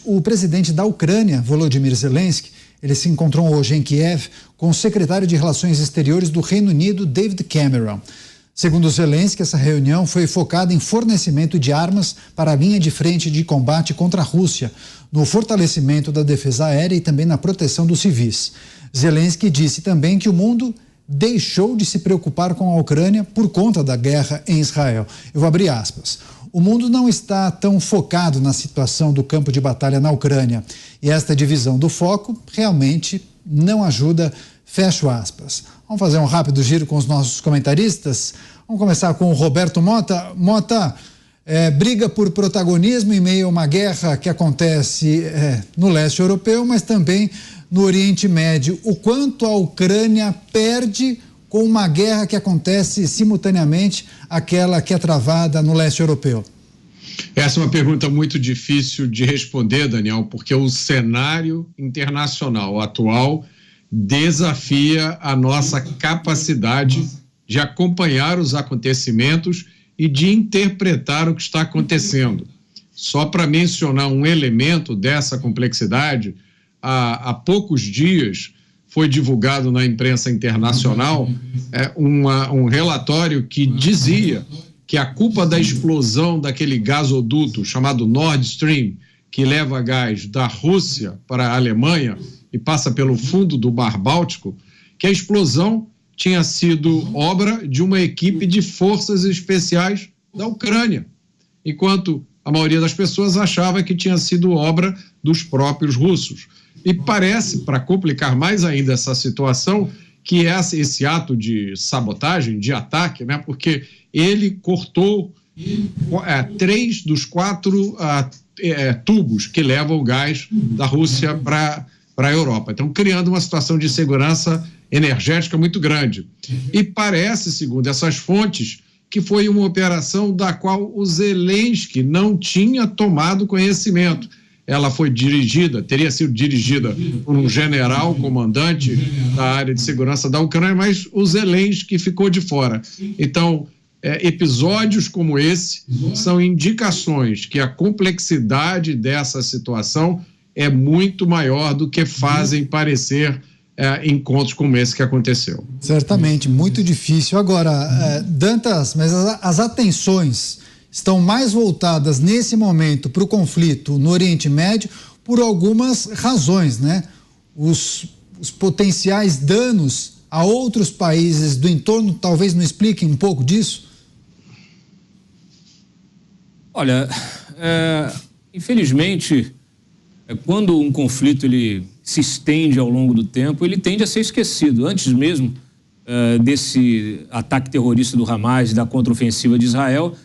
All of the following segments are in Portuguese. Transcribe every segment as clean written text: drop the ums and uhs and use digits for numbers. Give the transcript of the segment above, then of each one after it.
O presidente da Ucrânia, Volodymyr Zelensky, ele se encontrou hoje em Kiev com o secretário de Relações Exteriores do Reino Unido, David Cameron. Segundo Zelensky, essa reunião foi focada em fornecimento de armas para a linha de frente de combate contra a Rússia, no fortalecimento da defesa aérea e também na proteção dos civis. Zelensky disse também que o mundo deixou de se preocupar com a Ucrânia por conta da guerra em Israel. Eu vou abrir aspas. O mundo não está tão focado na situação do campo de batalha na Ucrânia e esta divisão do foco realmente não ajuda, fecho aspas. Vamos fazer um rápido giro com os nossos comentaristas. Vamos começar com o Roberto Mota. Mota, briga por protagonismo em meio a uma guerra que acontece no leste europeu, mas também no Oriente Médio. O quanto a Ucrânia perde com uma guerra que acontece simultaneamente àquela que é travada no leste europeu? Essa é uma pergunta muito difícil de responder, Daniel, porque o cenário internacional atual desafia a nossa capacidade de acompanhar os acontecimentos e de interpretar o que está acontecendo. Só para mencionar um elemento dessa complexidade, há poucos dias foi divulgado na imprensa internacional um relatório que dizia que a culpa da explosão daquele gasoduto chamado Nord Stream, que leva gás da Rússia para a Alemanha e passa pelo fundo do Mar Báltico, que a explosão tinha sido obra de uma equipe de forças especiais da Ucrânia, enquanto a maioria das pessoas achava que tinha sido obra dos próprios russos. E parece, para complicar mais ainda essa situação, que esse ato de sabotagem, de ataque, né, porque ele cortou 3 dos 4 tubos que levam o gás da Rússia para a Europa. Então, criando uma situação de insegurança energética muito grande. E parece, segundo essas fontes, que foi uma operação da qual o Zelensky não tinha tomado conhecimento. Ela foi teria sido dirigida por um general comandante da área de segurança da Ucrânia, mas o Zelensky ficou de fora. Então, episódios como esse são indicações que a complexidade dessa situação é muito maior do que fazem parecer encontros como esse que aconteceu. Certamente, muito difícil. Agora, Dantas, mas as atenções estão mais voltadas nesse momento para o conflito no Oriente Médio por algumas razões, né? Os potenciais danos a outros países do entorno talvez não expliquem um pouco disso? Olha, infelizmente, quando um conflito ele se estende ao longo do tempo, ele tende a ser esquecido. Antes mesmo desse ataque terrorista do Hamas e da contraofensiva de Israel,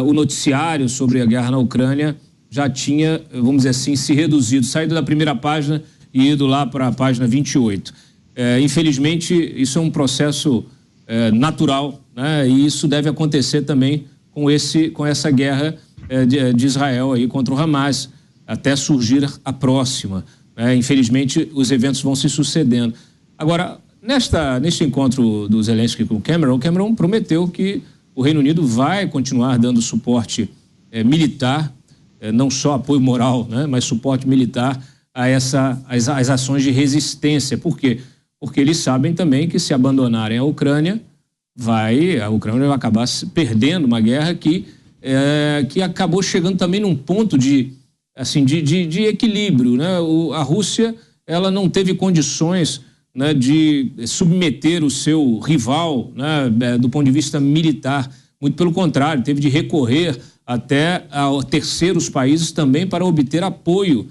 o noticiário sobre a guerra na Ucrânia já tinha, vamos dizer assim, se reduzido, saído da primeira página e ido lá para a página 28. Infelizmente, isso é um processo natural, né? E isso deve acontecer também com essa guerra de Israel aí contra o Hamas, até surgir a próxima. Infelizmente, os eventos vão se sucedendo. Agora, neste encontro do Zelensky com o Cameron prometeu que o Reino Unido vai continuar dando suporte militar, não só apoio moral, né, mas suporte militar às ações de resistência. Por quê? Porque eles sabem também que se abandonarem a Ucrânia vai acabar perdendo uma guerra que acabou chegando também num ponto de equilíbrio, né? A Rússia, ela não teve condições, né, de submeter o seu rival, né, do ponto de vista militar. Muito pelo contrário, teve de recorrer até a terceiros países também para obter apoio.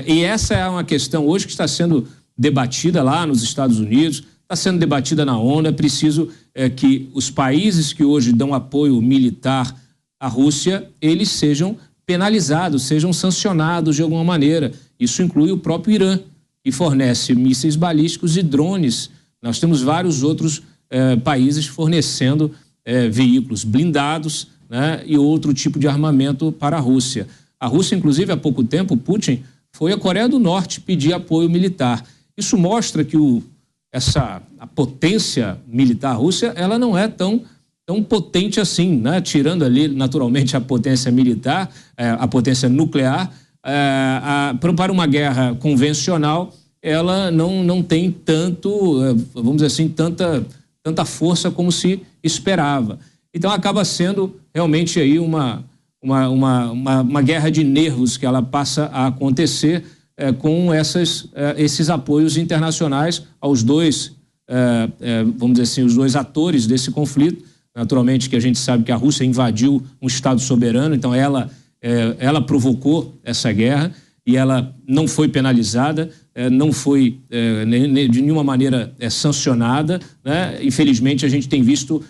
E essa é uma questão hoje que está sendo debatida lá nos Estados Unidos, está sendo debatida na ONU. É preciso que os países que hoje dão apoio militar à Rússia, eles sejam penalizados, sejam sancionados de alguma maneira. Isso inclui o próprio Irã, que fornece mísseis balísticos e drones. Nós temos vários outros países fornecendo veículos blindados, né, e outro tipo de armamento para a Rússia. A Rússia, inclusive, há pouco tempo, Putin foi à Coreia do Norte pedir apoio militar. Isso mostra que a potência militar russa, ela não é tão potente assim, né? Tirando ali, naturalmente, a potência militar, a potência nuclear, para uma guerra convencional, ela não tem tanto, vamos dizer assim, tanta força como se esperava. Então acaba sendo realmente aí uma guerra de nervos que ela passa a acontecer com esses apoios internacionais aos dois, vamos dizer assim, os dois atores desse conflito. Naturalmente que a gente sabe que a Rússia invadiu um Estado soberano, então ela provocou essa guerra e ela não foi penalizada, não foi de nenhuma maneira sancionada, né? Infelizmente a gente tem visto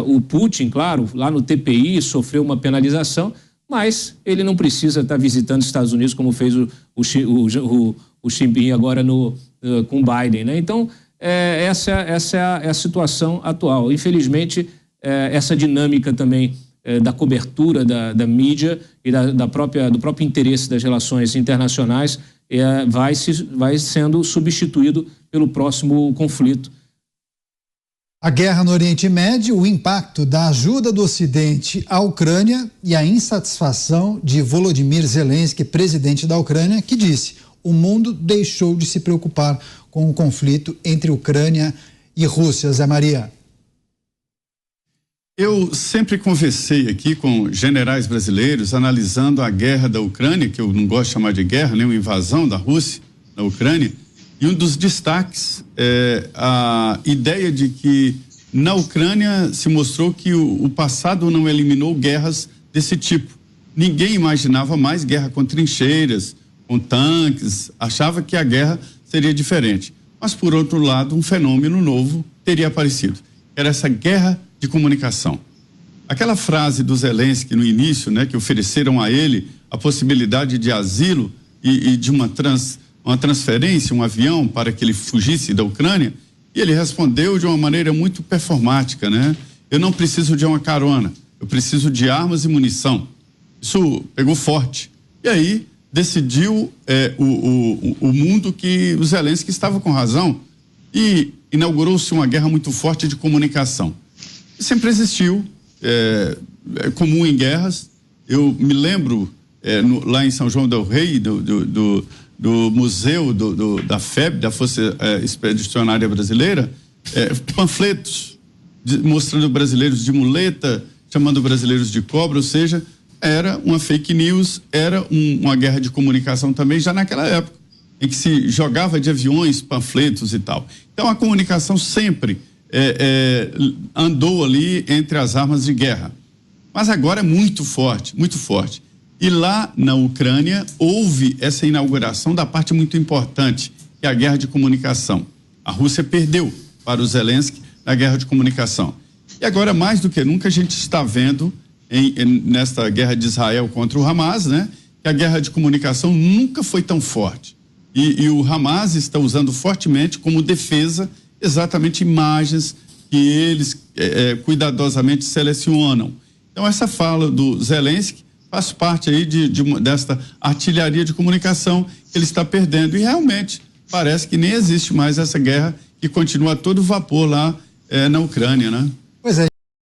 o Putin, claro, lá no TPI sofreu uma penalização, mas ele não precisa estar visitando os Estados Unidos como fez o Xi Jinping agora com Biden, né? Então essa é a situação atual. Infelizmente essa dinâmica também da cobertura da mídia e do próprio interesse das relações internacionais vai sendo substituído pelo próximo conflito. A guerra no Oriente Médio, o impacto da ajuda do Ocidente à Ucrânia e a insatisfação de Volodymyr Zelensky, presidente da Ucrânia, que disse: o mundo deixou de se preocupar com o conflito entre Ucrânia e Rússia. Zé Maria. Eu sempre conversei aqui com generais brasileiros analisando a guerra da Ucrânia, que eu não gosto de chamar de guerra, nem uma invasão da Rússia na Ucrânia, e um dos destaques é a ideia de que na Ucrânia se mostrou que o passado não eliminou guerras desse tipo. Ninguém imaginava mais guerra com trincheiras, com tanques, achava que a guerra seria diferente. Mas, por outro lado, um fenômeno novo teria aparecido. Era essa guerra de comunicação. Aquela frase do Zelensky no início, né, que ofereceram a ele a possibilidade de asilo e de uma transferência, um avião para que ele fugisse da Ucrânia, e ele respondeu de uma maneira muito performática, né? Eu não preciso de uma carona, eu preciso de armas e munição. Isso pegou forte. E aí decidiu o mundo que o Zelensky estava com razão e inaugurou-se uma guerra muito forte de comunicação. Sempre existiu, é comum em guerras. Eu me lembro lá em São João del Rei do museu da FEB, da Força Expedicionária Brasileira, panfletos mostrando brasileiros de muleta, chamando brasileiros de cobra, ou seja, era uma fake news, era uma guerra de comunicação também, já naquela época, em que se jogava de aviões, panfletos e tal. Então a comunicação sempre andou ali entre as armas de guerra. Mas agora é muito forte, muito forte. E lá na Ucrânia houve essa inauguração da parte muito importante, que é a guerra de comunicação. A Rússia perdeu para o Zelensky na guerra de comunicação. E agora, mais do que nunca, a gente está vendo nesta guerra de Israel contra o Hamas, né, que a guerra de comunicação nunca foi tão forte. E o Hamas está usando fortemente como defesa exatamente imagens que eles cuidadosamente selecionam. Então, essa fala do Zelensky faz parte aí desta artilharia de comunicação que ele está perdendo. E realmente parece que nem existe mais essa guerra, que continua a todo vapor lá na Ucrânia, né? Pois é.